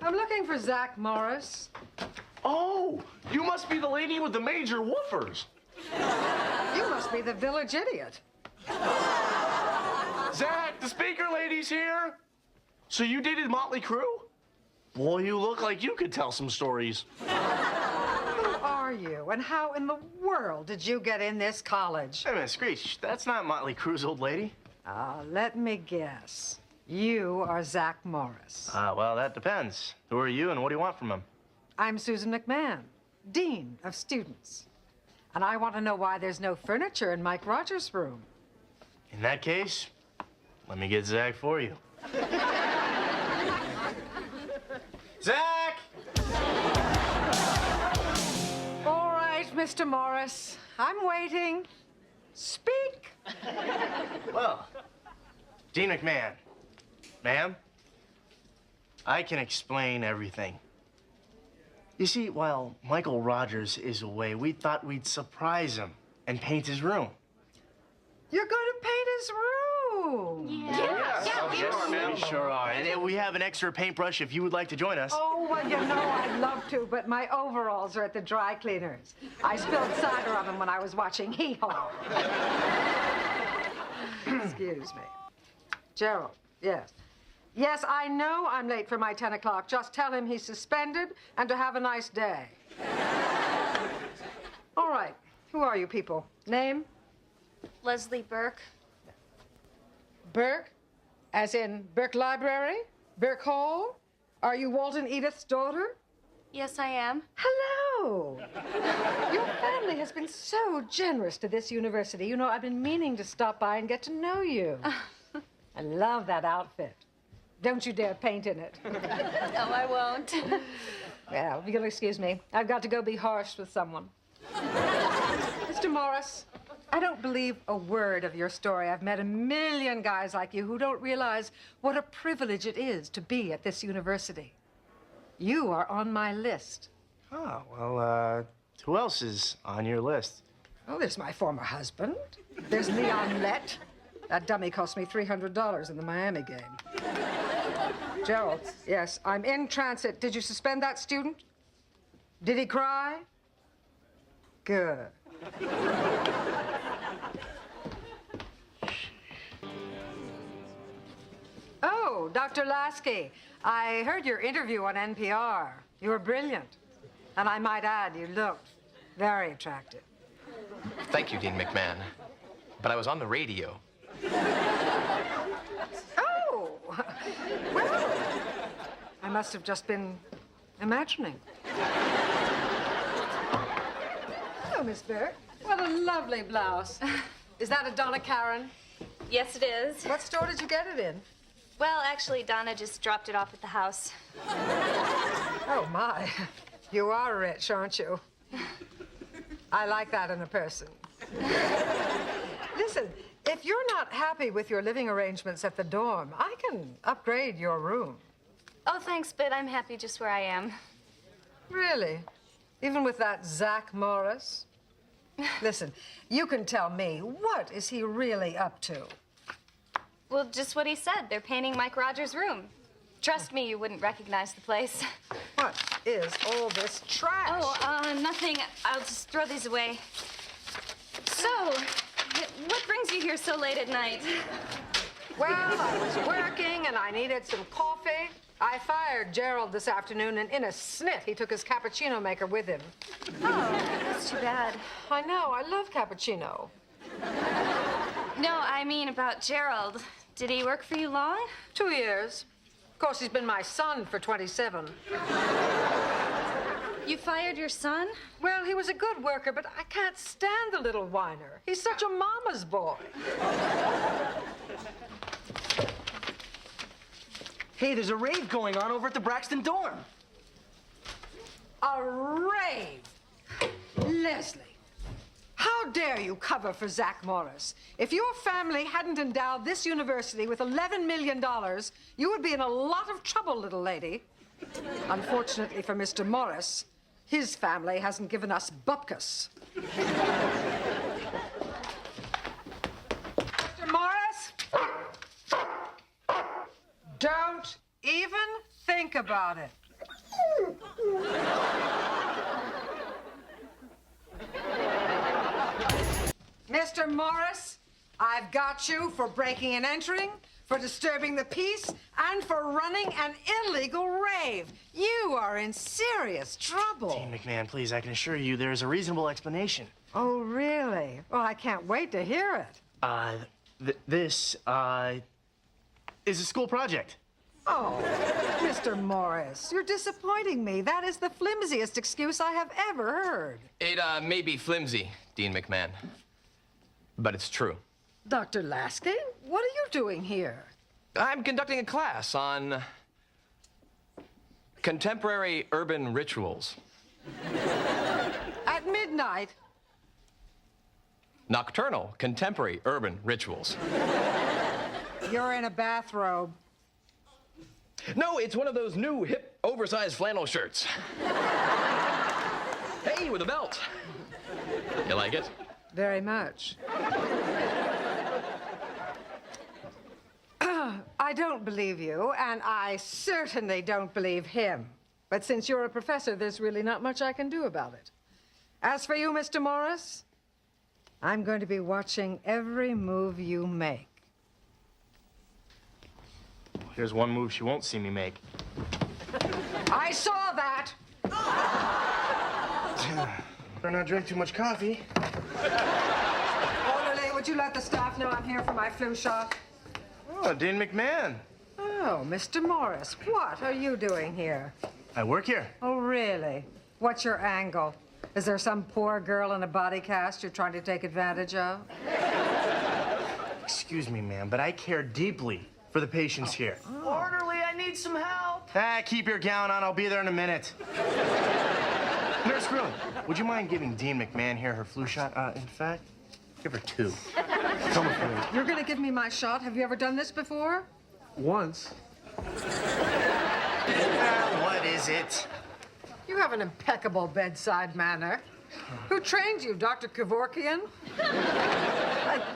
I'm looking for Zach Morris. Oh, you must be the lady with the major woofers. You must be the village idiot. Zach, the speaker lady's here. So you dated Motley Crue? Boy, you look like you could tell some stories. Who are you, and how in the world did you get in this college? Hey, Miss Screech, that's not Motley Crue's old lady. Let me guess. You are Zach Morris. Well, that depends. Who are you and what do you want from him? I'm Susan McMann, Dean of Students. And I want to know why there's no furniture in Mike Rogers' room. In that case, let me get Zach for you. Zach! All right, Mr. Morris. I'm waiting. Speak. Well, Dean McMann. Ma'am, I can explain everything. You see, while Michael Rogers is away, we thought we'd surprise him and paint his room. You're going to paint his room. Yes, we sure are. And we have an extra paintbrush if you would like to join us. Oh, well, you know I'd love to, but my overalls are at the dry cleaners. I spilled cider on them when I was watching Hee Haw. Excuse me. Gerald, yes. Yes, I know I'm late for my 10 o'clock. Just tell him he's suspended and to have a nice day. All right. Who are you people? Name? Leslie Burke. Burke? As in Burke Library? Burke Hall? Are you Walton Edith's daughter? Yes, I am. Hello. Your family has been so generous to this university. You know, I've been meaning to stop by and get to know you. I love that outfit. Don't you dare paint in it. No, I won't. Well, if you'll excuse me, I've got to go be harsh with someone. Mr. Morris, I don't believe a word of your story. I've met a million guys like you who don't realize what a privilege it is to be at this university. You are on my list. Oh, well, who else is on your list? Oh, there's my former husband. There's Leon Lett. That dummy cost me $300 in the Miami game. Gerald, yes, I'm in transit. Did you suspend that student? Did he cry? Good. Oh, Dr. Lasky, I heard your interview on NPR. You were brilliant. And I might add, you looked very attractive. Thank you, Dean McMann. But I was on the radio. Oh, well, I must have just been imagining. Hello, Miss Burke. What a lovely blouse. Is that a Donna Karan? Yes, it is. What store did you get it in? Well, actually, Donna just dropped it off at the house. Oh, my. You are rich, aren't you? I like that in a person. Listen, if you're not happy with your living arrangements at the dorm, I can upgrade your room. Oh, thanks, but I'm happy just where I am. Really? Even with that Zach Morris? Listen, you can tell me, what is he really up to? Well, just what he said. They're painting Mike Rogers' room. Trust me, you wouldn't recognize the place. What is all this trash? Oh, nothing. I'll just throw these away. So, what brings you here so late at night? Well, I was working and I needed some coffee. I fired Gerald this afternoon, and in a snit, he took his cappuccino maker with him. Oh, that's too bad. I know, I love cappuccino. No, I mean about Gerald. Did he work for you long? 2 years. Of course, he's been my son for 27. You fired your son? Well, he was a good worker, but I can't stand the little whiner. He's such a mama's boy. Hey, there's a rave going on over at the Braxton dorm. A rave? Leslie, how dare you cover for Zach Morris? If your family hadn't endowed this university with $11 million, you would be in a lot of trouble, little lady. Unfortunately for Mr. Morris, his family hasn't given us bupkis. Mr. Morris? Don't even think about it. Mr. Morris, I've got you for breaking and entering, for disturbing the peace, and for running an illegal rave. You are in serious trouble. Dean McMahon, please, I can assure you there is a reasonable explanation. Oh, really? Well, I can't wait to hear it. This is a school project. Oh, Mr. Morris, you're disappointing me. That is the flimsiest excuse I have ever heard. It may be flimsy, Dean McMahon, but it's true. Dr. Lasky, what are you doing here? I'm conducting a class on contemporary urban rituals. At midnight? Nocturnal contemporary urban rituals. You're in a bathrobe. No, it's one of those new hip oversized flannel shirts. Hey, with a belt. You like it? Very much. I don't believe you, and I certainly don't believe him. But since you're a professor, there's really not much I can do about it. As for you, Mr. Morris, I'm going to be watching every move you make. Here's one move she won't see me make. I saw that! Better not drink too much coffee. Orderly, would you let the staff know I'm here for my flu shot? Oh, Dean McMahon. Oh, Mr. Morris, what are you doing here? I work here. Oh, really? What's your angle? Is there some poor girl in a body cast you're trying to take advantage of? Excuse me, ma'am, but I care deeply for the patients here. Orderly, I need some help. Keep your gown on. I'll be there in a minute. Nurse Grilling, would you mind giving Dean McMahon here her flu shot? In fact, give her 2. Come with me. You're gonna give me my shot? Have you ever done this before? Once. What is it? You have an impeccable bedside manner. Who trained you, Dr. Kevorkian?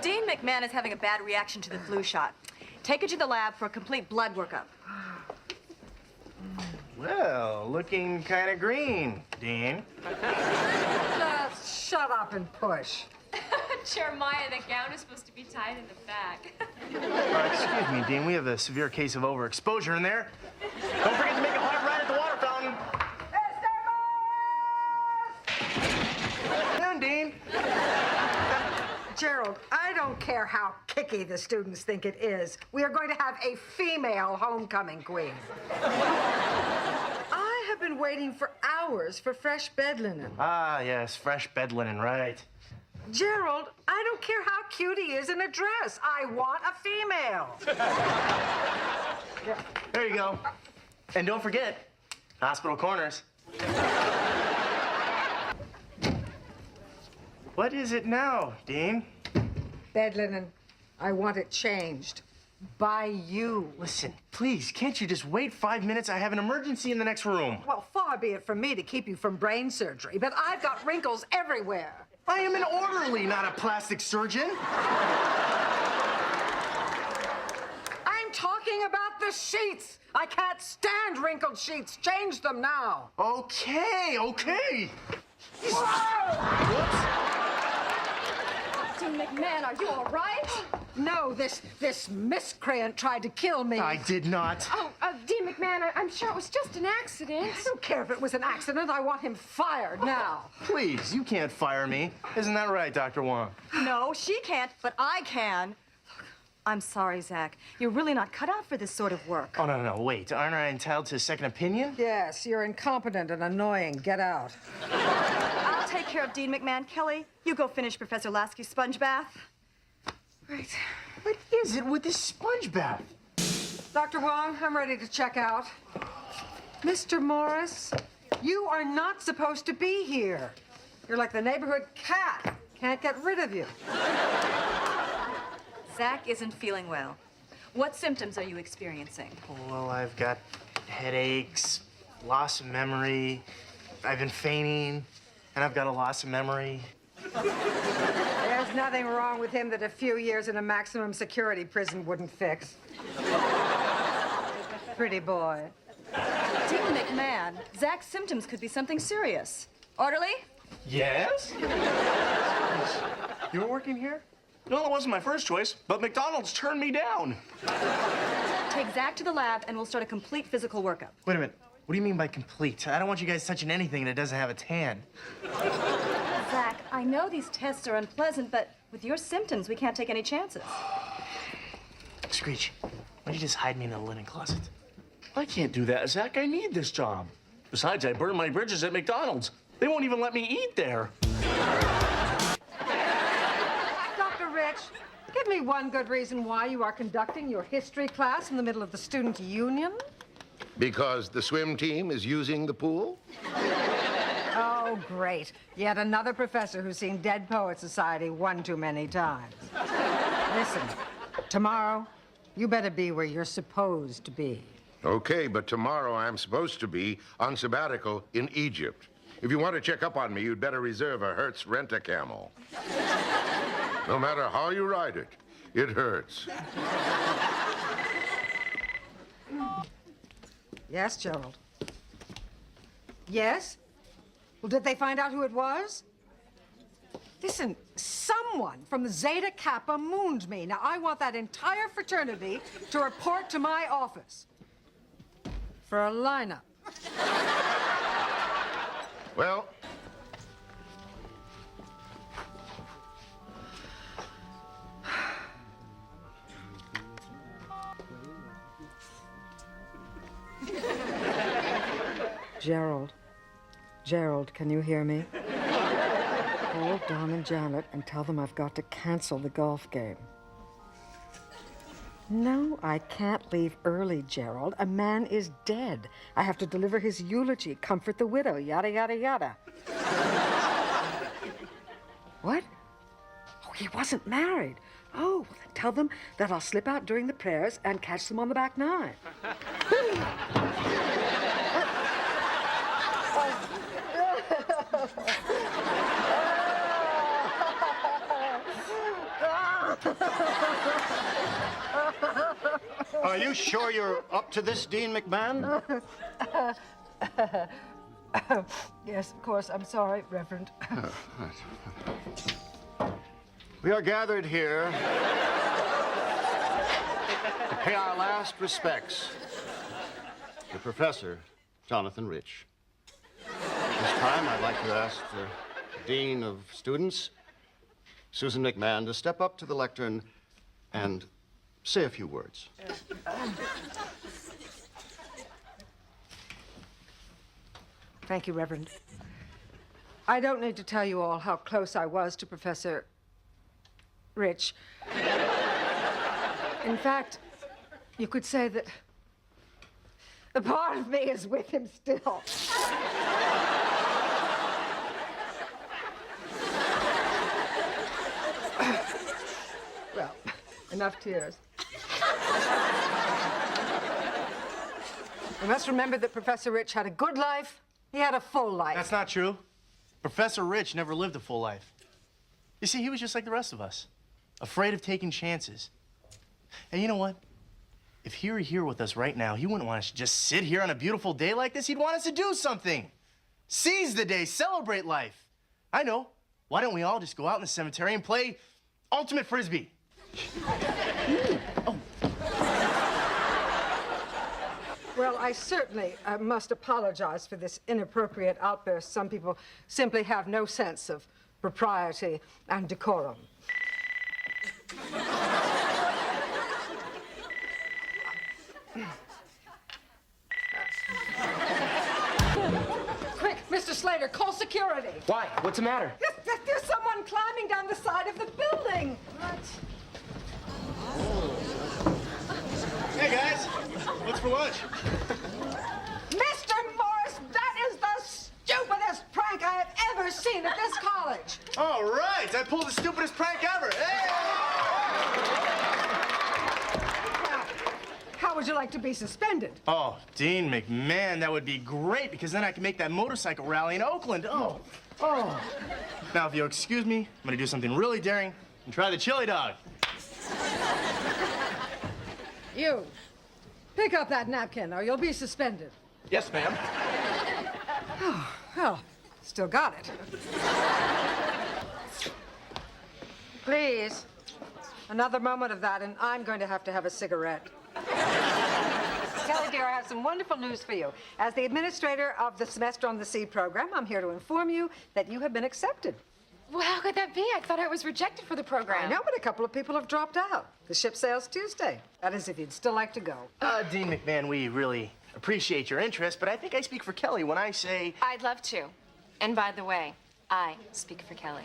Dean McMahon is having a bad reaction to the flu shot. Take it to the lab for a complete blood workup. Well, looking kind of green, Dean. Just shut up and push. Jeremiah, the gown is supposed to be tied in the back. Excuse me, Dean. We have a severe case of overexposure in there. Don't forget to make a hard right at the water fountain. Down, Dean. Gerald, I don't care how kicky the students think it is. We are going to have a female homecoming queen. I have been waiting for hours for fresh bed linen. Ah, yes, fresh bed linen, right. Gerald, I don't care how cute he is in a dress. I want a female. There you go. And don't forget, hospital corners. What is it now, Dean? Bed linen. I want it changed. By you. Listen, please, can't you just wait 5 minutes? I have an emergency in the next room. Well, far be it from me to keep you from brain surgery, but I've got wrinkles everywhere. I am an orderly, not a plastic surgeon. I'm talking about the sheets. I can't stand wrinkled sheets. Change them now. Okay. Whoa! Dean McMahon, are you all right? No, this miscreant tried to kill me. I did not. Oh, Dean McMahon, I'm sure it was just an accident. I don't care if it was an accident. I want him fired now. Please, you can't fire me. Isn't that right, Dr. Wong? No, she can't, but I can. I'm sorry, Zach. You're really not cut out for this sort of work. Oh, no, wait. Aren't I entitled to a second opinion? Yes, you're incompetent and annoying. Get out. I'll take care of Dean McMahon. Kelly, you go finish Professor Lasky's sponge bath. Right. What is it with this sponge bath? Dr. Wong, I'm ready to check out. Mr. Morris, you are not supposed to be here. You're like the neighborhood cat. Can't get rid of you. Zach isn't feeling well. What symptoms are you experiencing? Well, I've got headaches, loss of memory. I've been fainting, and I've got a loss of memory. There's nothing wrong with him that a few years in a maximum security prison wouldn't fix. Pretty boy. Dean McMann, Zach's symptoms could be something serious. Orderly? Yes? You were working here? No, it wasn't my first choice, but McDonald's turned me down. Take Zach to the lab and we'll start a complete physical workup. Wait a minute. What do you mean by complete? I don't want you guys touching anything that doesn't have a tan. Zach, I know these tests are unpleasant, but with your symptoms, we can't take any chances. Screech, why don't you just hide me in the linen closet? I can't do that, Zach. I need this job. Besides, I burned my bridges at McDonald's. They won't even let me eat there. Dr. Rich, give me one good reason why you are conducting your history class in the middle of the student union. Because the swim team is using the pool? Oh, great. Yet another professor who's seen Dead Poets Society one too many times. Listen, tomorrow, you better be where you're supposed to be. Okay, but tomorrow I'm supposed to be on sabbatical in Egypt. If you want to check up on me, you'd better reserve a Hertz rent-a-camel. No matter how you ride it, it hurts. Yes, Gerald? Yes? Well, did they find out who it was? Listen, someone from the Zeta Kappa mooned me. Now, I want that entire fraternity to report to my office for a lineup. Well, Gerald, can you hear me? Call Don and Janet and tell them I've got to cancel the golf game. No, I can't leave early, Gerald. A man is dead. I have to deliver his eulogy, comfort the widow, yada, yada, yada. What? Oh, he wasn't married. Oh, well, then tell them that I'll slip out during the prayers and catch them on the back nine. Are you sure you're up to this, Dean McMann? Yes, of course. I'm sorry, Reverend. We are gathered here to pay our last respects to Professor Jonathan Rich. This time, I'd like to ask the Dean of Students, Susan McMann, to step up to the lectern and say a few words. Thank you, Reverend. I don't need to tell you all how close I was to Professor Rich. In fact, you could say that a part of me is with him still. Well, enough tears. We must remember that Professor Rich had a good life. He had a full life. That's not true. Professor Rich never lived a full life. You see, he was just like the rest of us, afraid of taking chances. And you know what? If he were here with us right now, he wouldn't want us to just sit here on a beautiful day like this. He'd want us to do something. Seize the day, celebrate life. I know. Why don't we all just go out in the cemetery and play ultimate frisbee? Oh. Well, I certainly must apologize for this inappropriate outburst. Some people simply have no sense of propriety and decorum. Quick, Mr. Slater, call security. Why? What's the matter? There's someone climbing down the side of the building. What? Hey, guys. What's for lunch? Mr. Morris, that is the stupidest prank I have ever seen at this college. All right. I pulled the stupidest prank ever. Hey! Now, how would you like to be suspended? Oh, Dean McMahon, that would be great because then I can make that motorcycle rally in Oakland. Oh. Now, if you'll excuse me, I'm going to do something really daring and try the chili dog. You, pick up that napkin or you'll be suspended. Yes, ma'am. Well, still got it. Please. Another moment of that, and I'm going to have a cigarette. Kelly, dear, I have some wonderful news for you. As the administrator of the Semester on the Sea program, I'm here to inform you that you have been accepted. Well, how could that be? I thought I was rejected for the program. I know, but a couple of people have dropped out. The ship sails Tuesday. That is, if you'd still like to go. Dean McMahon, we really appreciate your interest, but I think I speak for Kelly when I say... I'd love to. And by the way, I speak for Kelly.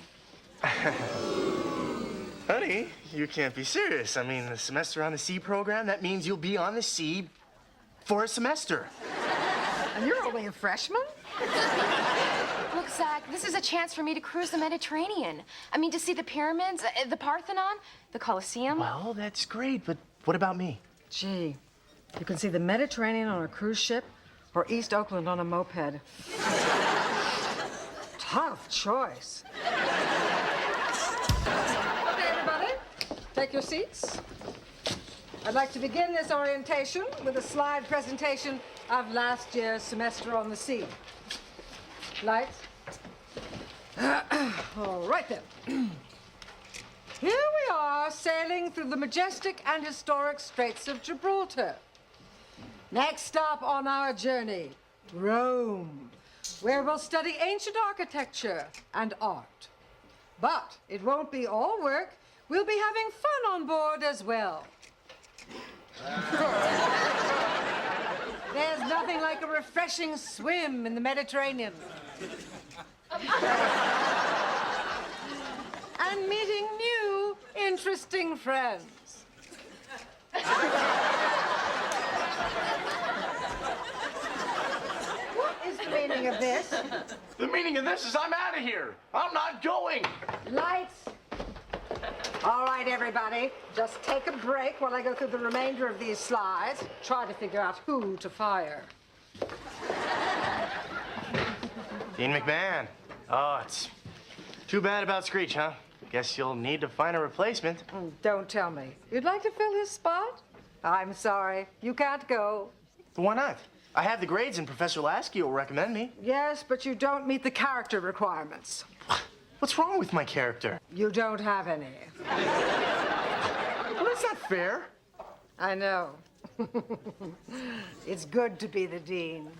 Honey, you can't be serious. I mean, the Semester on the Sea program, that means you'll be on the sea for a semester. And you're only a freshman? Look, Zach, this is a chance for me to cruise the Mediterranean. I mean, to see the pyramids, the Parthenon, the Colosseum. Well, that's great, but what about me? Gee, you can see the Mediterranean on a cruise ship or East Oakland on a moped. Tough choice. Okay, everybody, take your seats. I'd like to begin this orientation with a slide presentation of last year's Semester on the Sea. Lights? All right, then. Here we are, sailing through the majestic and historic Straits of Gibraltar. Next stop on our journey, Rome, where we'll study ancient architecture and art. But it won't be all work. We'll be having fun on board as well. There's nothing like a refreshing swim in the Mediterranean. And meeting new, interesting friends. What is the meaning of this? The meaning of this is I'm out of here. I'm not going. Lights. All right, everybody, just take a break while I go through the remainder of these slides. Try to figure out who to fire. Dean McMahon. Oh, it's too bad about Screech, huh? Guess you'll need to find a replacement. Don't tell me. You'd like to fill his spot? I'm sorry. You can't go. Why not? I have the grades and Professor Lasky will recommend me. Yes, but you don't meet the character requirements. What's wrong with my character? You don't have any. Well, that's not fair. I know. It's good to be the dean.